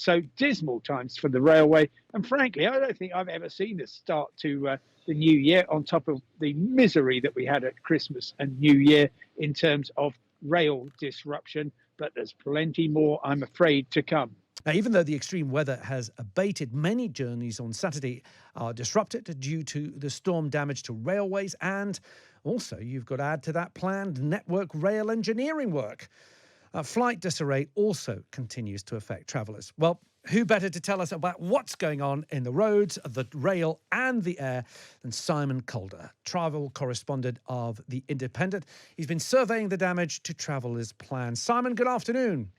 So dismal times for the railway. And frankly, I don't think I've ever seen a start to the new year on top of the misery that we had at Christmas and New Year in terms of rail disruption. But there's plenty more, I'm afraid, to come. Now, even though the extreme weather has abated, many journeys on Saturday are disrupted due to the storm damage to railways, and also you've got to add to that planned network rail engineering work. Flight disarray also continues to affect travellers. Well, who better to tell us about what's going on in the roads, the rail and the air than Simon Calder, travel correspondent of The Independent. He's been surveying the damage to travellers' plans. Simon, good afternoon.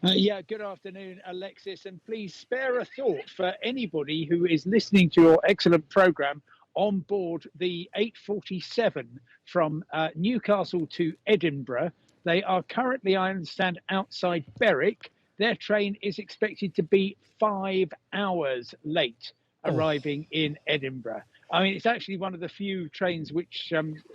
Yeah, good afternoon, Alexis, and please spare a thought for anybody who is listening to your excellent programme on board the 847 from Newcastle to Edinburgh. They are currently, I understand, outside Berwick. Their train is expected to be 5 hours late arriving in Edinburgh. I mean, it's actually one of the few trains which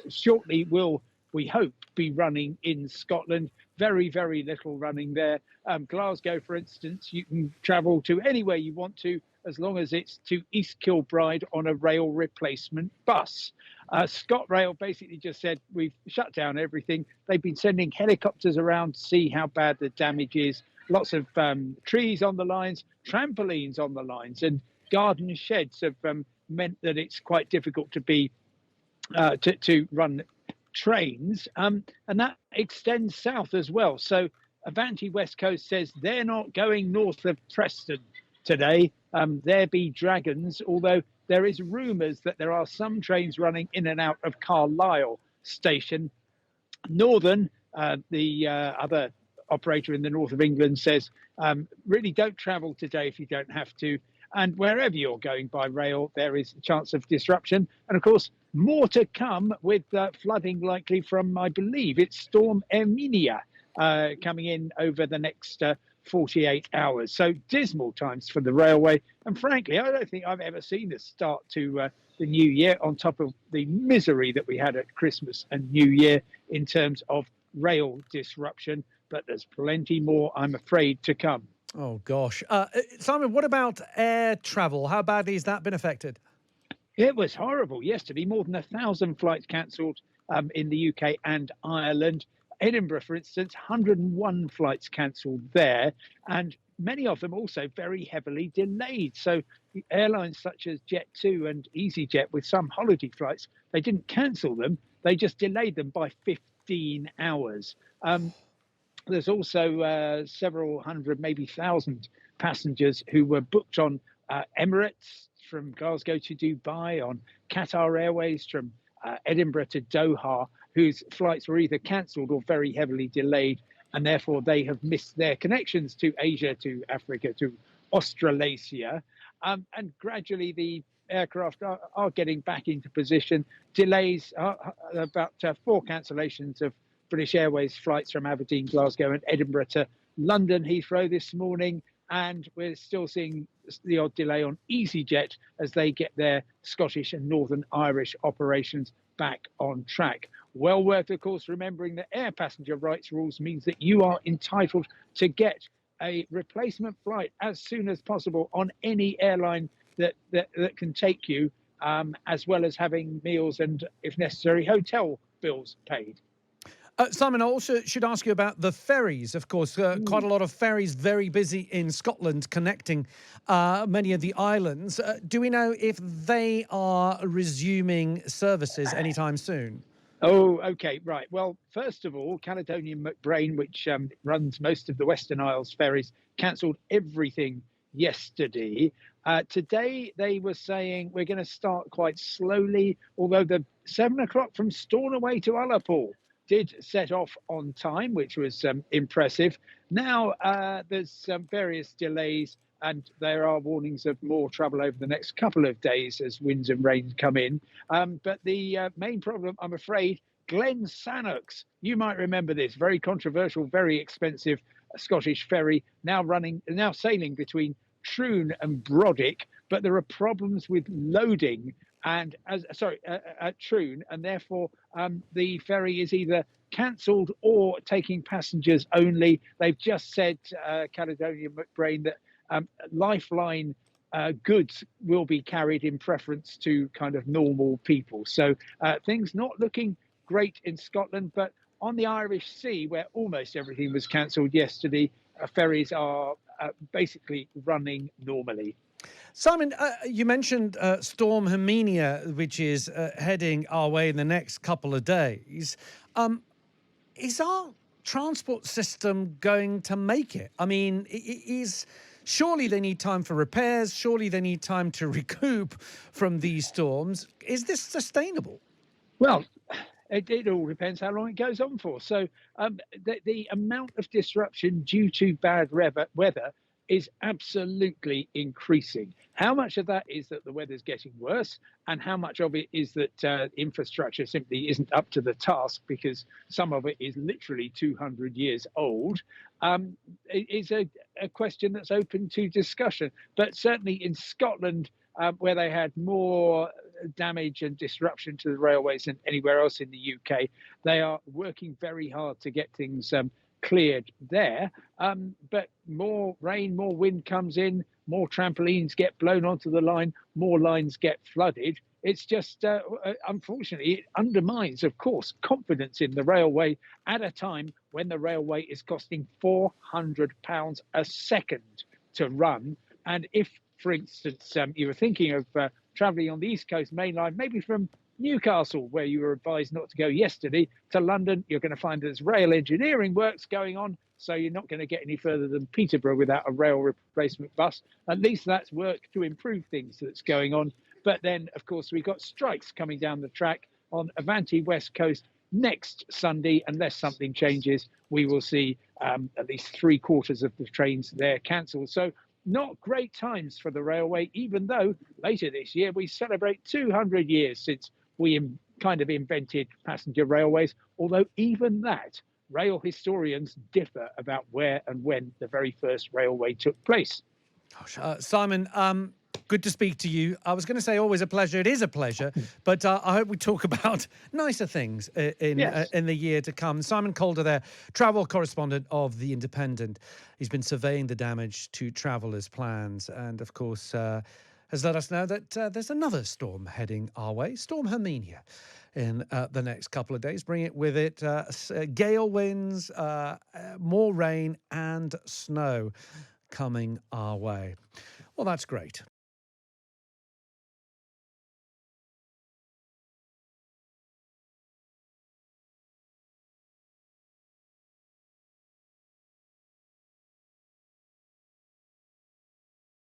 shortly will, we hope, be running in Scotland. Very, very little running there. Glasgow, for instance, you can travel to anywhere you want to as long as it's to East Kilbride on a rail replacement bus. ScotRail basically just said, we've shut down everything. They've been sending helicopters around to see how bad the damage is. Lots of trees on the lines, trampolines on the lines, and garden sheds have meant that it's quite difficult to be to run trains, and that extends south as well. So Avanti West Coast says they're not going north of Preston today. There be dragons, although there is rumours that there are some trains running in and out of Carlisle station. Northern, the other operator in the north of England, says really don't travel today if you don't have to. And wherever you're going by rail, there is a chance of disruption. And of course, more to come with flooding likely from, I believe, it's Storm Éowyn coming in over the next 48 hours. So dismal times for the railway. And frankly, I don't think I've ever seen a start to the new year on top of the misery that we had at Christmas and New Year in terms of rail disruption. But there's plenty more, I'm afraid, to come. Oh, gosh. Simon, what about air travel? How badly has that been affected? It was horrible yesterday. More than 1,000 flights cancelled in the UK and Ireland. Edinburgh, for instance, 101 flights cancelled there, and many of them also very heavily delayed. So the airlines such as Jet2 and EasyJet, with some holiday flights, they didn't cancel them. They just delayed them by 15 hours. There's also several hundred, maybe 1,000 passengers who were booked on Emirates from Glasgow to Dubai, on Qatar Airways from Edinburgh to Doha, whose flights were either cancelled or very heavily delayed, and therefore they have missed their connections to Asia, to Africa, to Australasia. And gradually the aircraft are getting back into position. Delays, about 4 cancellations of British Airways flights from Aberdeen, Glasgow and Edinburgh to London Heathrow this morning. And we're still seeing the odd delay on EasyJet as they get their Scottish and Northern Irish operations back on track. Well worth, of course, remembering that air passenger rights rules means that you are entitled to get a replacement flight as soon as possible on any airline that can take you, as well as having meals and, if necessary, hotel bills paid. Simon, I also should ask you about the ferries. Of course, quite a lot of ferries very busy in Scotland connecting many of the islands. Do we know if they are resuming services anytime soon? Oh, OK, right. Well, first of all, Caledonia McBrain, which runs most of the Western Isles ferries, cancelled everything yesterday. Today, they were saying we're going to start quite slowly, although the 7 o'clock from Stornoway to Ullapool did set off on time, which was impressive. Now there's various delays, and there are warnings of more trouble over the next couple of days as winds and rain come in. But the main problem, I'm afraid, Glen Sannox, you might remember this, very controversial, very expensive Scottish ferry, now sailing between Troon and Brodick, but there are problems with loading and at Troon, and therefore the ferry is either cancelled or taking passengers only. They've just said, Caledonia McBrain, that lifeline goods will be carried in preference to kind of normal people. So things not looking great in Scotland, but on the Irish Sea, where almost everything was cancelled yesterday, ferries are basically running normally. Simon, you mentioned Storm Herminia, which is heading our way in the next couple of days. Is our transport system going to make it? I mean, surely they need time for repairs. Surely they need time to recoup from these storms. Is this sustainable? Well, it all depends how long it goes on for. So the amount of disruption due to bad weather is absolutely increasing. How much of that is that the weather's getting worse, and how much of it is that infrastructure simply isn't up to the task because some of it is literally 200 years old, is a question that's open to discussion. But certainly in Scotland, where they had more damage and disruption to the railways than anywhere else in the UK, they are working very hard to get things cleared there. But more rain, more wind comes in, more trampolines get blown onto the line, more lines get flooded. It's just, unfortunately, it undermines, of course, confidence in the railway at a time when the railway is costing £400 a second to run. And if, for instance, you were thinking of travelling on the East Coast Main Line, maybe from Newcastle, where you were advised not to go yesterday, to London, you're going to find there's rail engineering works going on, so you're not going to get any further than Peterborough without a rail replacement bus. At least that's work to improve things that's going on. But then, of course, we've got strikes coming down the track on Avanti West Coast next Sunday. Unless something changes, we will see at least 3/4 of the trains there cancelled. So not great times for the railway, even though later this year we celebrate 200 years since we kind of invented passenger railways, although even that, rail historians differ about where and when the very first railway took place. Simon, good to speak to you. I was going to say always a pleasure. It is a pleasure, but I hope we talk about nicer things in the year to come. Simon Calder there, travel correspondent of The Independent. He's been surveying the damage to travellers' plans and, of course, has let us know that there's another storm heading our way, Storm Herminia, in the next couple of days. Bring it with it gale winds, more rain and snow coming our way. Well, that's great.